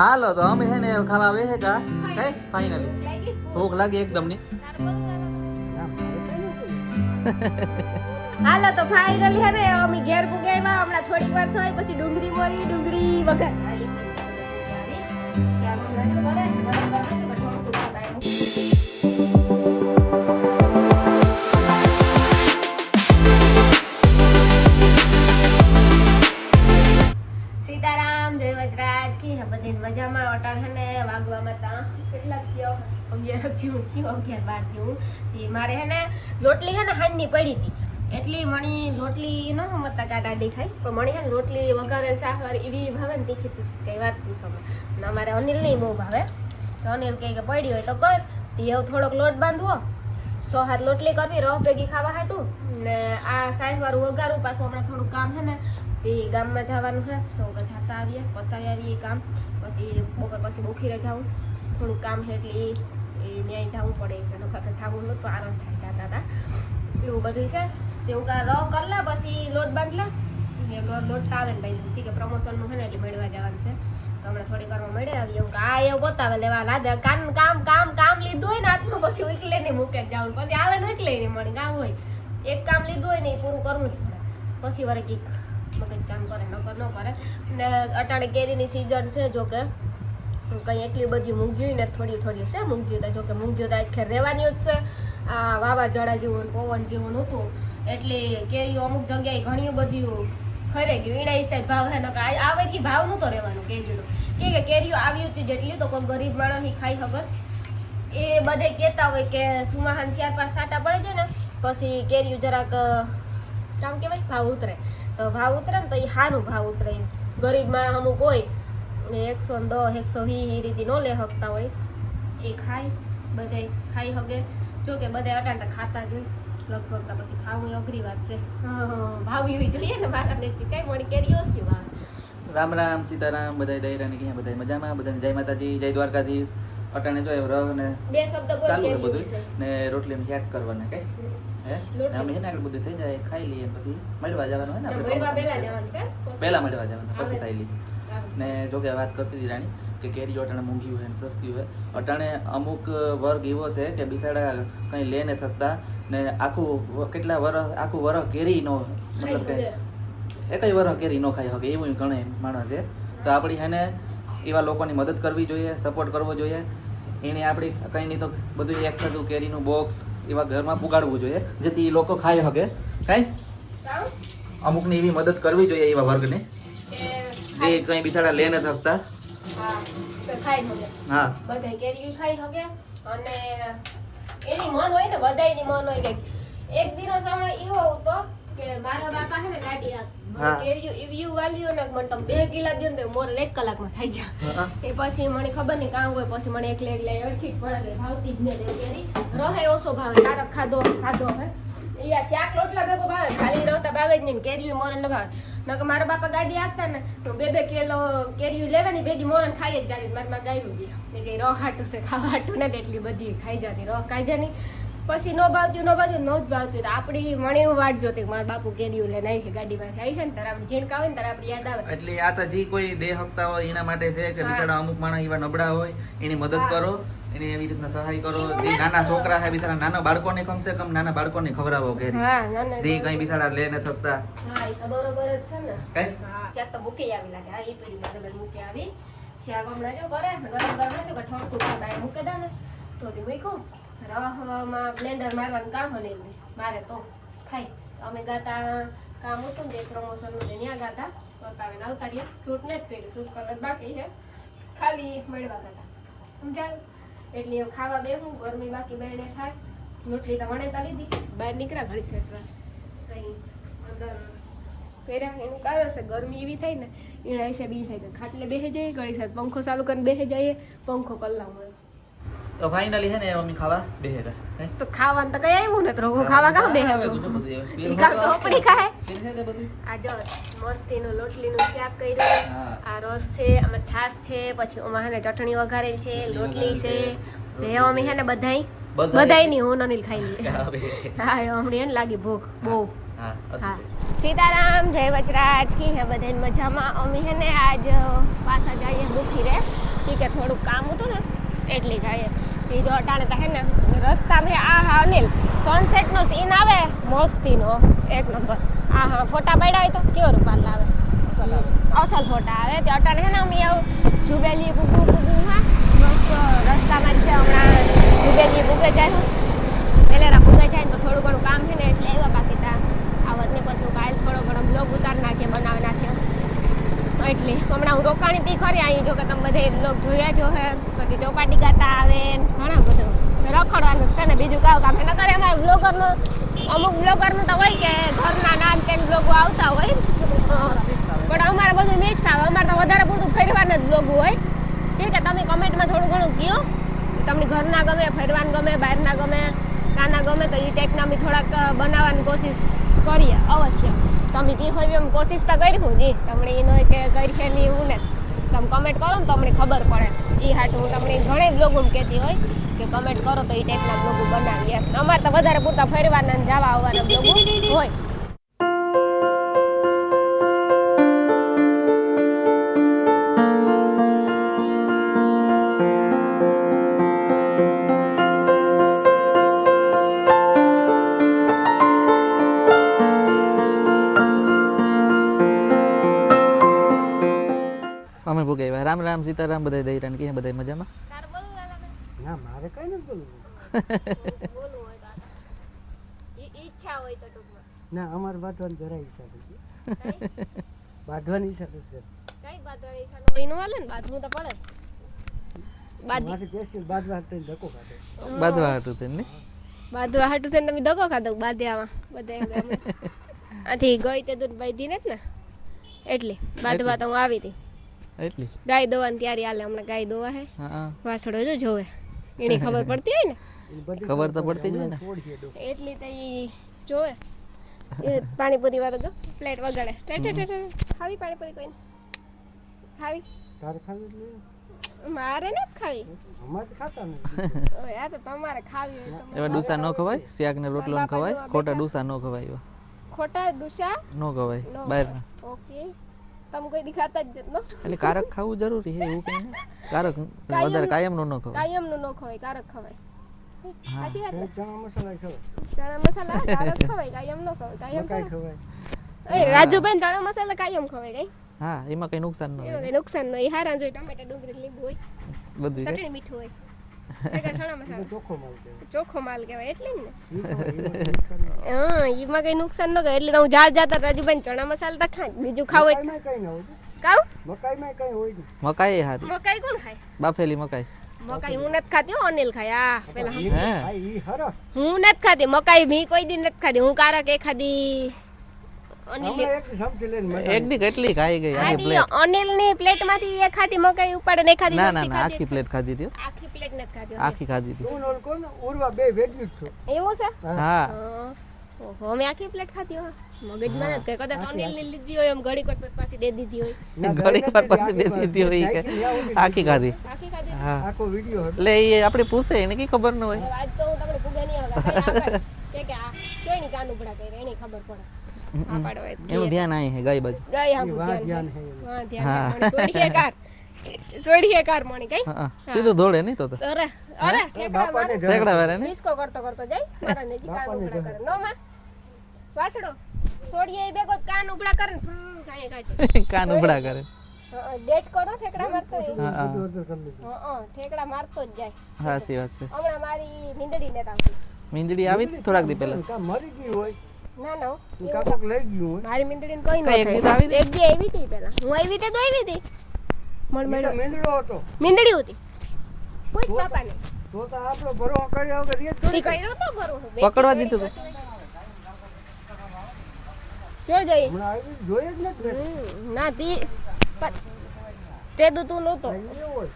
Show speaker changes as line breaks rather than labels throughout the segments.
હાલો તો અમે છે ને ખાવા બેસે કા કઈ ફાઇનલી ભૂખ લાગી એકદમ ની
હાલો તો ફાઇનલી હે ને અમે ઘેર પુગાવ્યા હમણાં થોડીક વાર થઈ પછી ડુંગળી મોરી ડુંગળી વગર સીતારામ જય વજરાજ કી બધી મજામાં અટાણ હે ને વાગવામાં તા કેટલા થયો 11 થયું 11 12 થયું મારે હે ને લોટલી હે ને હાંજની પડી હતી એટલી મણી લોટલી ન મતા કાઢાડી ખાઈ પણ મણી હે ને લોટલી વઘારેલ શાકવાળી એવી ભાવે ને તીખી તીખી કઈ વાત પૂછો ને અમારે અનિલ નહીં બહુ ભાવે તો અનિલ કહે કે પડી હોય તો કર તે હવે થોડોક લોટ બાંધવો 100 હાથ લોટલી કરવી રહ ભેગી ખાવા હાટું ને આ શાકવાળું વઘારું પાછું હમણાં થોડું કામ છે ને તે ગામમાં જવાનું છે તો જતા આવીએ પતાવી આવીએ કામ પછી બપોર પછી બોખીરે જાઉં થોડું કામ છે એટલે એ ન્યાય જવું પડે છે નકર તો જવું નહોતું આરામ થાય જતા હતા એવું બધું છે તેવું કા રહ કરલા પછી લોટ બાંધલા લોટ આવે ને ભાઈ કે પ્રમોશનનું છે ને એટલે મેળવા જવાનું છે તો હમણાં થોડી વારમાં મળે આવીએ એવું આ એવું બતાવે લેવા લાદે કામ કામ કામ કામ લીધું હોય ને હાથમાં પછી એકલે નહીં મૂકે જવું પછી આવે ને એટલે નહીં મળે કામ હોય એક કામ લીધું હોય ને એ પૂરું કરવું જ પડે પછી વરે કંઈક મગજ કામ કરે ન કરે ને અટાણે કેરીની સિઝન છે જો કે કંઈ એટલી બધી મૂંગ્યું ને થોડી છે મૂંગ્યું તો જો કે મૂંગ્યું તો આખેર રહેવાની જ છે આ વાવાઝોડા જેવું પવન જેવું નહોતું એટલે કેરીઓ અમુક જગ્યાએ ઘણી બધી ખરે ગયું એના હિસાબે ભાવ છે ને આવેથી ભાવ નહોતો રહેવાનો કેરીનો કે કેરીઓ આવી હતી જેટલી તો કોઈ ગરીબ માણસ ખાઈ ખબર એ બધે કહેતા હોય કે સુમાહાન 4-5 સાટા પડે છે ને પછી કેરીઓ જરાક કામ કહેવાય ભાવ ઉતરે તો ભાવ ઉતરે ને તો એ સારું ભાવ ઉતરે ગરીબ માણસ અમુક હોય ને 110 120 એ રીતે ન લે શકતા હોય એ ખાય બધાય ખાઈ શકે જો કે બધા અટાણ ખાતા જ હોય લગભગ તો પછી ખાવું અઘરી વાત છે ભાવ્યું જોઈએ ને મારા ને કઈ મળી કેરીઓ જ ભાવ
રામ રામ સીતારામ બધા દૈરાની ક્યાં બધા મજામાં બધાને જય માતાજી જય દ્વારકાધીશ અટાણે જો રહ ને
બે શબ્દ
ચાલુ છે બધું ને રોટલીને યાદ કરવાના કઈ હે અમે છે ને આગળ બધું થઈ જાય ખાઈ લઈએ પછી મળવા જવાનું હોય ને આપણે
પહેલા જવાનું છે
પહેલા મળવા જવાનું પછી ખાઈ લઈએ ને જો કે વાત કરતી હતી રાણી કે કેરી અટાણે મોંઘી હોય ને સસ્તી હોય અટાણે અમુક વર્ગ એવો છે કે બિસાડા કંઈ લે ને થકતા ને આખું વરસ કેરી નો મતલબ કે એકય વરસ કેરી ન ખાઈ શકે એવું ઘણા માણસ છે તો આપણી હે ને એવા લોકોની મદદ કરવી જોઈએ સપોર્ટ કરવો જોઈએ એને આપણી કંઈ નહીં તો બધું એક થતું કેરીનું બોક્સ એવા ઘરમાં પુગાડવું જોઈએ જેથી એ લોકો ખાઈ શકે કાંઈ અમુકની એવી મદદ કરવી જોઈએ એવા વર્ગને જે કંઈ બિસાડા લે ન થકતા
હા બધા કેરી ખાઈ શકે અને એની મન હોય ને બધાયની મન હોય કે એક દિનો સમય એવો હતો કે મારા બાપા છે ને ગાડી કેરીઓ એવી વાલ્યો ને મને તમે 2 કિલા દો ને મોર 1 કલાકમાં ખાઈ જા એ પછી મને ખબર નહીં કામ હોય પછી મને એકલે અડખી પડે ભાવતી જ ને કેરી રહે ઓછો ભાવે તારક ખાધો હે યા શાક રોટલા ભેગો ભાવે ખાલી રોટલા ભાવે જ નહીં કેરીઓ મોરન ન ભાવે નકર મારા બાપા ગાડી આપતા ને તો 2 કિલો કેરીઓ લેવાની ભેગી મોરન ખાઈ જ જાતી મારી માં ગાયરું ગયા ને કે રહ હાટું છે ખાવા હાટું ને એટલી બધી ખાઈ જતી રહ ખાઈ જાની પછી ન ભાવતું ન જ ભાવતું આપણી મણી વાટ જોતી મારા બાપુ કેરીઓ લઈને આવી છે ગાડીમાં આવી છે ને તારે આપણે ઝીણકા હોય ને તારે આપણે યાદ આવે
એટલે આ તો જે કોઈ દે હકતા હોય એના માટે છે કે બિચારા અમુક માણસ એવા નબળા હોય એની મદદ કરો એને એવી રીતના સહાય કરો જે નાના છોકરા છે બિચારા નાના બાળકોને કમસે કમ નાના બાળકોને ખવડાવો કેરી જે કઈ બિચારા લે ને થકતા
હા એ તો બરોબર જ છે ને
કઈ
હા શાક તો મૂકી આવી લાગે હા એ પેલી બરોબર મૂકી આવી શાક હમણાં જો કરે ગરમ જો કે ઠોકતું બાય મૂકે દે ને તો તે મૂકો રહમાં બ્લેન્ડર મારવાનું કામ હોય ને મારે તો ખાઈ અમે ગાતા કામ હતું ને પ્રમોશનનું ને ત્યાં ગાતા બતાવીને આવતા રહ્યા શૂટ નથી કર્યું શૂટ કરવા બાકી છે ખાલી મળવા ગાતા સમજાયું એટલે ખાવા બેહું ગરમી બાકી બેને થાય રોટલી તો વણેતા લીધી બહાર નીકળ્યા ઘડી ખેતરા કંઈ અંદર પહેર્યા એનું કારણ છે ગરમી એવી થાય ને એના હિસાબે બી થાય ખાટલે બેસી જઈએ ઘડી સાથે પંખો ચાલુ કરીને બેસી જઈએ પંખો કલાક હોય
તો ફાઇનલી છે ને મમ્મી ખાવા બેહેગા
તો ખાવાનું તો કઈ આવ્યું ને રોગો ખાવા કાં બેહે ઈ કામ તો ઉપડી ખાય આ જો મસ્તીનું લોટલીનું શાક કર્યું આ રસ છે આમાં છાશ છે પછી ઓમાં હે ને ચટણી વઘારેલ છે રોટલી છે બે અમે હે ને બધાય ની હું નનીલ ખાઈ લે હા હમણાં એને લાગી ભૂખ બહુ હા સીતારામ જય વજરાજ કી હે બધાને મજામાં અમે હે ને આજ પાછા જઈએ બુખી રે થોડુંક કામ હતું ને એટલી જાય એ જો અટાણે તો હે ને રસ્તામાં હા અનિલ સનસેટનો સીન આવે મસ્તીનો એક નંબર ફોટા પાડ્યા હોય તો કેવો રૂપાલ આવે અસલ ફોટા આવે તે અટાણે હે ને અમે આવું જુબેલી પૂગું હા મસ્ત રસ્તામાં જ છે હમણાં જુબેલી પૂગે જાય પેલેરા પૂગે જાય ને તો થોડું ઘણું કામ છે ને એટલે આવ્યા બાકી ત્યાં આવતને પછી કાલ થોડો ઘણો બ્લોગ ઉતાર નાખીએ બનાવી નાખ્યો એટલે હમણાં હું રોકાણી તી ખરી અહીં જો કે તમે બધે બ્લોગ જોયા જો હે પછી ચોપાટી ગાતા આવે ઘણા બધું રખડવાનું છે ને બીજું કામ કામ ન કરે અમારા બ્લોગરનું અમુક બ્લોગરનું તો હોય કે ઘરના નામ તેમ બ્લોગો આવતા હોય પણ અમારે બધું મિક્સ આવે અમારે તો વધારે પૂરતું ફરવાના જ બ્લોગ હોય ઠીક છે તમે કમેન્ટમાં થોડું ઘણું કહો તમને ઘરના ગમે ફરવાનું ગમે બહારના ગમે કાના ગમે તો એ ટાઈપના અમે થોડાક બનાવવાની કોશિશ કરીએ અવશ્ય તમે કી હોય એમ કોશિશ તો કરીશું નહીં તમને એનો કે કરી છે નહીં એવું ને તમે કમેન્ટ કરો ને તો અમને ખબર પડે એ હાટું હું તમને ઘણી બ્લોગો કહેતી હોય કે કમેન્ટ કરો તો એ ટાઈપના બ્લોગો બનાવીએ અમારે તો વધારે પૂરતા ફરવાના ને જવા આવવાના બ્લોગો હોય
અમે ભૂગે રામ રામ સીતારામ બધા દઈરાન કે બધા મજામાં
તાર બોલું વાલા
ના મારે કઈ નથી બોલવું
બોલવું હોય તો ઈચ્છા હોય તો ટૂંકમાં
ના અમારે બાંધવાની જરા ઈચ્છા નથી બાંધવાની ઈચ્છા નથી
કઈ બાદવાળી ઈચ્છા હોય નો હાલે ને બાદવું તો પડે બાદી
મારે સ્પેશિયલ બાંધવા હાટુ ધક્કો ખાધો
બાદવા હતું તેને
બાદવા હાટું છે ને તમે ધક્કો ખાધો બાદ્યામાં બધા આથી ગઈ તે દૂધ બાંધી ને જ ને એટલે બાદવા તો હું આવી હતી
એટલી
ગાય દોવાની તૈયારી હાલે હમણાં ગાય દોવા હે
હા
વાસળો જો જોવે એની ખબર પડતી હોય ને
ખબર તો પડતી જ હોય ને
એટલી તો ઈ જોવે એ પાણીપુરી વાળો જો પ્લેટ વગાડે ખાવી પાણીપુરી કોઈને ખાવી
તારે ખાવી એટલે
મારે ને ખાવી
અમારે તો ખાતા નથી
યાર તો તમારે ખાવી હોય તો
એવા ડૂસા ન ખવાય શાક ને રોટલો ન ખવાય ખોટા ડૂસા ન ખવાય એવા
ખોટા ડુસા
ન ખવાય બહારના
ઓકે તમે કોઈ દિખાતા જ ન
એટલે કારક ખાવું જરૂરી છે એવું કઈ ને કારક વધારે કાયમનું ન ખવાય
કાયમનું ન ખવાય કારક ખવાય સાચી વાત ને?
ચણા મસાલા ખવાય
ચણા મસાલા કારક ખવાય કાયમ ન ખવાય કાયમ
મકાઈ
ખવાય
ખવાય
એ રાજુભાઈ ચણા મસાલા કાયમ ખવાય કઈ
હા એમાં કઈ નુકસાન ન
એમાં
હોય
કઈ નુકસાન નહીં હારા જોઈ ટમેટા ડુંગળી લીંબુ હોય
બધું છે
ચટણી મીઠું હોય ભેગા ચણા
એટલે
મસાલા
ચોખ્ખો માલ કહેવાય
ચોખ્ખો માલ કહેવાય એટલે જ ને
ઈ ખવાય, એમાં નુકસાન નહીં.
એમાં કઈ નુકસાન ન કરે એટલે હું જાતા રાજુભાઈ ચણા મસાલા તો ખાય બીજું ખાવું હોય
મકાઈમાં કઈ ના હોય છે.
કાવ
મકાઈમાં કઈ હોય નહીં
મકાઈ હારી
મકાઈ કોણ ખાય
બાફેલી મકાઈ
મકાઈ હું નથી ખાતી હો અનિલ ખાય આ પેલા
ઈ હા, ઈ હરો
હું નથી ખાતી મકાઈ મી કોઈ દી નથી ખાતી હું કારક એ ખાધી અનિલ
હમણાં એક સમસી લઈને મજા
એક દી કેટલી ખાઈ ગઈ આખી પ્લેટ
અનિલ ની પ્લેટ માંથી એ ખાધી મકાઈ ઉપાડે ને ખાધી
ના ના
સબ્જી
ના
ખાધી
આખી પ્લેટ ખાધી હતી હો.
આખી પ્લેટ નથી ખાધી
આખી ખાધી હતી
તું ઓલ કોણ ઉરવા બે ભેગી જ છો
એવું છે
હા
ઓહો અમે આખી પ્લેટ ખાધી હો મગજમાં નથી કઈ કદાચ અનિલ ની લીધી હોય એમ ઘડી કોઈ પાછી દે દીધી હોય
ના,
ઘડીક વાર
ઘરે
પછી દે
નથી
દીધી હોય
નાખી
કે
ન્યા સુધી
આખી ખાધી
આખી ખાધી
હા
આખો વિડિયો હતો
એટલે એ આપણે પૂછે એને કઈ ખબર ન હોય
હવે આજ તો હું તમને ભૂગે નહીં આવે કે આ કેની કાન ઉપડા કરી એની ખબર પડે આ પાડો
એનું ધ્યાન આય હે ગાય બાજુ
ગઈ હા
ઈ વાહ ધ્યાન હે એનું.
હા ધ્યાન સોડીએ કાર મણી કઈ
હા સીધું દોડે નહીં તો તો
અરે અરે ઠેકડા
બાપાને
મારે
ઠેકડા વારે ને
ડિસ્કો કરતો કરતો જાય મારા ને કાન ઉપડા કરે નો માં વાસડો સોડીએ એ બેગો કાન ઉપડા કરે ને કાય કાય
કાન ઉભડા કરે
ડેટ કરો ઠેકડા મારતો હોય.
હા હા
બધું અધર કરી લીધું.
ઠેકડા મારતો જ જાય
સાચી વાત છે
હમણાં મારી મીંદડી ને આવતી
મીંદડી આવી હતી થોડાક દી પહેલા
કાં મરી ગયું હોય
ના ના
કાં કોક લઈ ગયું હોય
મારી મીંદડી ને કોઈ
કઈ એક દી તો આવી
એક દી આવી હતી પેલા હું આવી તે તો આવી હતી મણ
ઈ તો
મેળો
મીંડળો હતો
મીંદડી હતી કોઈ બાપા ને
તો આપણો ભરો કર્યા વગર એ જ
તી
થોડી
કર્યો તો ભરું
પકડવા દીધું તું
જો જઈ
હમણાં આવી જોઈએ જ નથી ને.
ના તી તે તું નહોતો
એવું હોય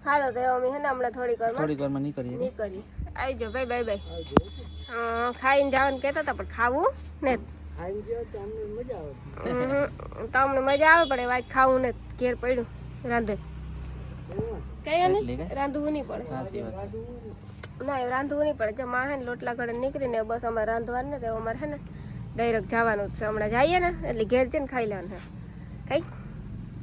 હાલો તો અમે હે ને હમણાં થોડીક વારમાં
થોડીક વારમાં નીકળીએ
નીકળી આવી જાઓ બાય બાય બાય ખાઈને જવાનું કહેતા હતા પણ ખાવું ને
ખાઈ ગયો તો અમને મજા આવે
તમને મજા આવે પણ વાત ખાવું ને ઘેર પડ્યું રાંધે કઈ
એટલી
ને
કઈ?
રાંધવું નહીં પડે
સાચી વાત છે.
ના એ રાંધવું નહીં પડે જો માં હે ને લોટલા ઘડે નીકળીને બસ અમારે રાંધવાનું ને તો અમારે હે ને ડાયરેક્ટ જવાનું જ છે હમણાં જઈએ ને એટલે ઘેર જઈને ખાઈ લેવાનું છે કઈ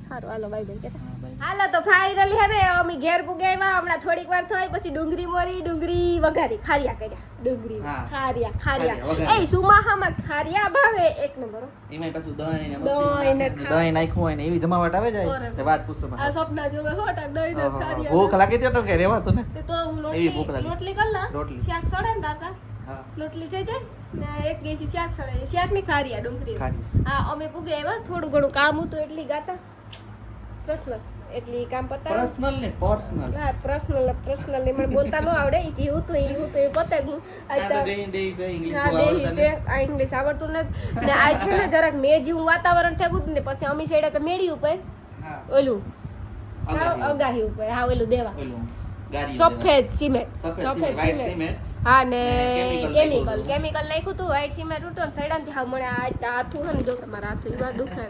સારું હાલો બાય બાય કેતા
હા, ભાઈ.
હાલો તો ફાઇનલી હે ને અમે ઘેર પુગાવ્યા હમણાં થોડીક વાર થઈ પછી ડુંગળી મોરી ડુંગળી વઘારી ખારિયા કર્યા ડુંગળી
હા.
ખારિયા
ખારિયા
ખારિયા
વઘારી.
એ સુમાહામાં ખારિયા ભાવે એક નંબર હો.
એમાંય પાછું દહીં ને
દહીં ને
મસ્તી દહીં નાખ્યું હોય ને એવી જમાવટ આવે જાય
બરાબર.
તે વાત પૂછો માં.
આ સપના જોવે હોટા દહીં ને
ઓહો,
ખારિયા
ભૂખ લાગી હતી તો કે રેવાતું ને
તે તો હું
એવી ભૂખ
રોટલી
લાગી.
રોટલી કર લા
રોટલી.
શાક સડે ને તાતા
હા
રોટલી થઈ જાય ને એક ગેસી શાક સડે શાક ની ખારિયા ડુંગળી
ખારી.
હા અમે પુગે એવા થોડું ઘણું કામ હતું એટલી ગાતા પ્રશ્ન એટલી કામ પતા
પર્સનલ ને પર્સનલ
હા પર્સનલ મને બોલતા ન આવડે ઈ હું તો એ પતે હું આજ તો હા દેહી છે આ ઇંગ્લિશ આવડતું નથી ને આજ છે ને જરાક મેં જેવું વાતાવરણ થયું હતું ને પછી અમી સાઈડે તો મેળી ઉપર ઓલું અગાહી ઉપર હા ઓલું દેવા સફેદ સિમેન્ટ હા ને કેમિકલ નાખ્યું હતું વ્હાઈટ સિમેન્ટ ઉઠો ને સડાથી હા મને આજ તો હાથું છે ને જો તમારા હાથું એવા દુખે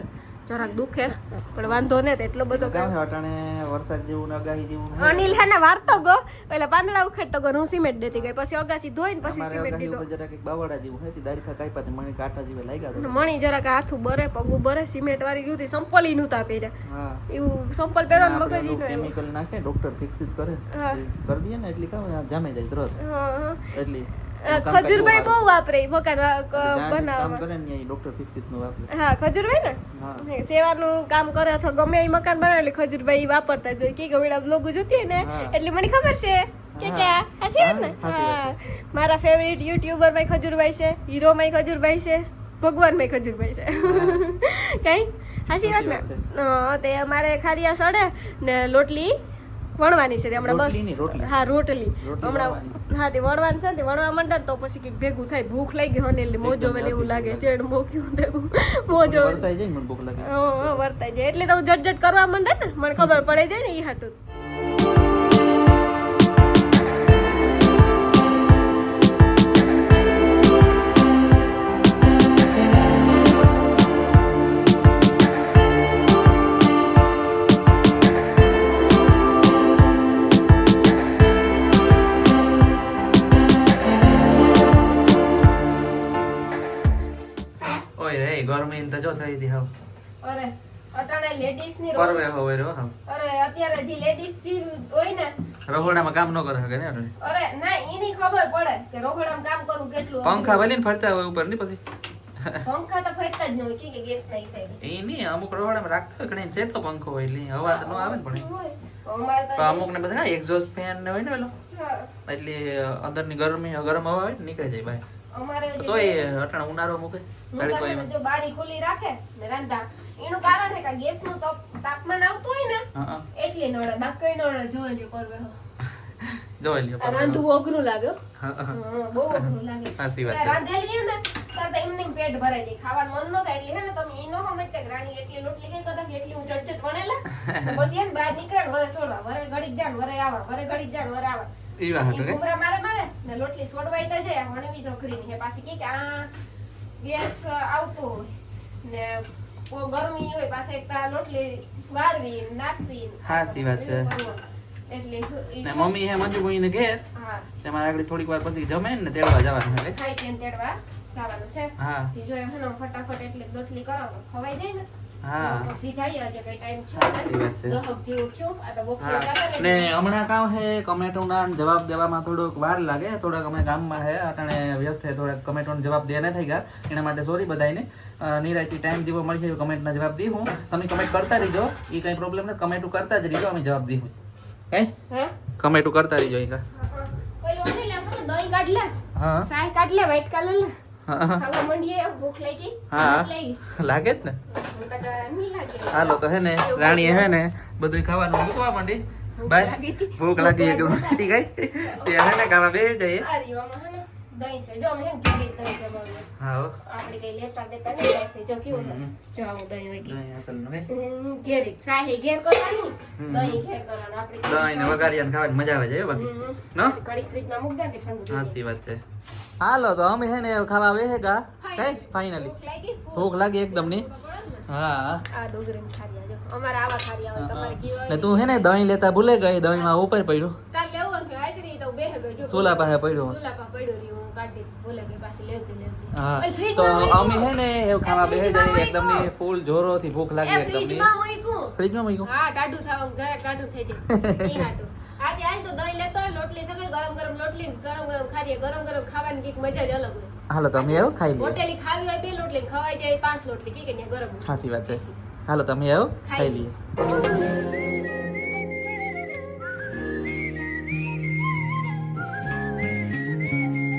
જરાક દુખે પણ વાંધો ને એટલો બધો
અટાણે વરસાદ જેવું ને અગાહી જેવું
અનિલ હે ને વારતો ગો પેલા પાંદડા ઉખેડતો ગો હું સિમેન્ટ દેતી ગઈ પછી અગાસી ધોઈને પછી
અમારે
સિમેન્ટ
અગાહી
દીધો
ઉપર જરાક એક બાવડા જેવું હે તે દારીખા કાપ્યા તે મને કાંટા જેવા લાગ્યા હતા.
મણી જરાક હાથું બરે પગું બરે સિમેન્ટ વાળી ગયું સંપલ ઈ નહોતા પહેર્યા
હા
એવું સંપલ પહેરવાનું મગજ ઈ નો
કેમિકલ નાખે ડોક્ટર ફિક્સ જ કરે
હા.
કરી દઈએ ને એટલે કામ જામે જાય તરત
હા
એટલે
ખજૂરભાઈ બહુ વાપરે ઈ મકાન
કામ
બનાવવા
કરે ને એ ડોક્ટર ફિક્સ જ નું વાપરે
હા ખજૂરભાઈ ને
હા
સેવાનું કામ કરે અથવા ગમે એ મકાન બનાવે એટલે ખજૂરભાઈ વાપરતા જ હોય કે ગમેડા બ્લોગ જોતી ને
હા.
એટલે મને ખબર છે કે
હા.
ક્યાં હાસી વાત ને
હા, હાચી વાત
હા મારા ફેવરિટ યુટ્યુબર માં ખજૂરભાઈ છે હીરો માં ખજૂરભાઈ છે ભગવાન માં ખજૂરભાઈ છે કઈ હાસી વાત ને હા, તે અમારે ખારિયા સડે ને લોટલી વણવાની છે તે હમણાં
રોટલી નહીં,
બસ
રોટલી.
હા રોટલી
રોટલી
હમણાં હા તે વણવાનું છે ને તે વણવા માંડે ને તો પછી કંઈક ભેગું થાય ભૂખ લાગી ગઈ હોને એટલે મોજો
એકદમ
વેલે એવું લાગે
રાતી
ચેડ મોક્યું દેવું મોજો
વર્તાઈ જાય ને મને ભૂખ લાગે
હા વર્તાઈ જાય એટલે તો હું જટ કરવા માંડે ને મને ખબર પડી જાય ને ઈ હાટું
ઓય રે ગરમી તો જો થઈ દી હાવ
અરે અટાણે લેડીઝ ની
પરવે હવે રો હાવ
અરે અત્યારે જે લેડીઝ જે હોય ને
રહોડામાં કામ ન કરે શકે ને અરે
અરે ના ઈની ખબર પડે કે રોકડામાં કામ કરવું કેટલું
પંખા ભલીને ફરતા હોય ઉપર ની પછી
પંખા તો ફરતા જ ન હોય કે ગેસ ના હિસાબે
એ નહીં અમુક રહોડામાં રાખતા હોય ઘણી સેટો પંખો હોય એટલે હવા તો ન આવે ને પણ
અમારે
તો અમુક ને બધા એક્ઝોસ્ટ ફેન ને હોય ને પેલો
હા,
એટલે અંદરની ગરમી ગરમ હવા હોય ને નીકળી જાય ભાઈ
અમારે જે
તો એ અટાણે ઉનાળો મૂકે તડકો
મોટામાં
એમાં
જો બારી ખુલ્લી રાખે ને રાંધા એનું કારણ છે કે ગેસ નું તાપમાન આવતું હોય ને
હા
એટલે નળે બાકી નળે જોઈ લ્યો પરવે હો.
જોઈ લ્યો
આ રાંધવું અઘરું લાગે હો.
હા, હા.
હા, બહુ અઘરું લાગે
સાચી વાત
ત્યાં
છે.
રાંધેલી હે ને ત્યારે તો એમને એમ પેટ ભરાઈ જાય ખાવાનું મન ન થાય એટલે હે ને તમે ઈ નો સમજતા કે રાણી એટલી રોટલી કઈ કદાચ એટલી હું ચટચટ વણેલા પછી હે ને બહાર નીકળે ને વરે સોડવા વરે ઘડીક જાય ને વરે આવા વરે ઘડીક જાય ને વરે આવા
ઈ વાત
ઈ
કે
ઘૂમરા મારે મારે ને લોટલી સોડવાઈ તો જાય વણવી જોખરી ની પાછી કે આ ગેસ આવતો હોય ને બહુ ગરમી હોય પાછી એક તા લોટલી વારવી નાખવી
હાચી વાત છે.
એટલે ઈ
ને મમ્મી હે મંજુ ભાઈ ને ઘેર
હા
તમારે આગળ થોડીક વાર પછી જમે ને તેડવા જવાનું એટલે
ખાઈ પીને તેડવા જવાનું છે
હા
ઈ જો એમ હે ને ફટાફટ એટલે રોટલી કરાવો ખવાઈ જાય ને
હા
પછી જઈએ હજી કઈ ટાઈમ છે
સાચી વાત છે.
દહક જેવું થયું આ તો બપોર
હા
લાગે
ને હમણાં કામ હે કમેન્ટોના જવાબ દેવામાં થોડોક વાર લાગે થોડાક અમે ગામમાં હે અટાણે વ્યસ્ત હે થોડાક કમેન્ટોના જવાબ દે ન થઈ ગયા એના માટે સોરી બધાયને નિરાયતી ટાઈમ જેવો મળી જાય કમેન્ટના જવાબ દી હું તમે કમેન્ટ કરતા રહીજો એ કઈ પ્રોબ્લેમ નથી કમેન્ટ કરતા જ રહીજો અમે જવાબ દી હું કઈ
હે
કમેન્ટ કરતા રહીજો ઈ કા
પેલું ઓને લે આપણને દહીં કાઢ લે
હા
સાય કાઢ લે વાઈટ કલર લે
હા
ખાવા મંડીએ ભૂખ લાગી
હા.
ભૂખ લાગી
લાગે જ ને
હું તો નહીં લાગે
હાલો તો હે ને રાણીએ હે ને બધું ખાવાનું મૂકવા માંડી બાય ભૂખ લાગી ગઈ ઉઠી ગઈ તે હે ને ખાવા બેસી જઈએ
આ રીવામાં હે ને દહીં છે જો અમે હેમ કેરી દહીં છે બહુ
હા હો
આપણે કઈ લેતા બેતા નહીં રાખી જો કેવું છે. જો આવું દહીં હોય કે
નહીં અસલનું નહીં
ઘેરી સાહી ઘેર કરવાની દહીં ઘેર કરવાનું આપણે
દહીં ને વઘારિયા ને ખાવાની મજા આવે છે હો બાકી નો
કડી ફ્રીજમાં મૂક દે કે ઠંડુ થઈ જાય.
સાચી વાત છે હાલો તો અમે છે ને ખાવા બેહેગા કઈ ફાઇનલી
ભૂખ લાગી?
ભૂખ લાગી એકદમ ની હા
આ ડુંગળીની ખારી આજો. અમારે આવા ખારી આવે તમારે કેવા
ને તું હે ને દહીં લેતા ભૂલે ગઈ દહીં માં ઉપર પડ્યું
તાર લેવું ને આશરી તો બેહ ગયો
સોલા પાસે પડ્યું
સુલા પા પડ્યો રહ્યો હું કાઢી ભૂલે ગઈ પાછી લેતી
હા
પણ ફ્રીજ
તો
માં
અમે હે ને એવું ખાવા બેહી જાય એકદમ ની ફૂલ જોરો થી ભૂખ લાગી
એ
એકદમ ની
ફ્રીજમાં મૂક્યું.
ફ્રીજમાં મૂક્યું
હા ટાઢું થવાનું ઘરે ટાઢું થઈ જાય ઈ હાટું. આજે હાલ તો દહીં લેતો હોય, લોટલી સગળી ગરમ ગરમ લોટલી ને ગરમ ગરમ ખારીએ ગરમ ગરમ ખાવાની કંઈક મજા જ અલગ હોય.
હાલો તો અમે એવું ખાઈ લઈએ
હોટેલી ખાવી હોય 2 લોટલી ને ખવાઈ જાય 5 લોટલી કે ત્યાં ગરમ
સાચી વાત છે હાલો તમે આવો ખાઈ લઈએ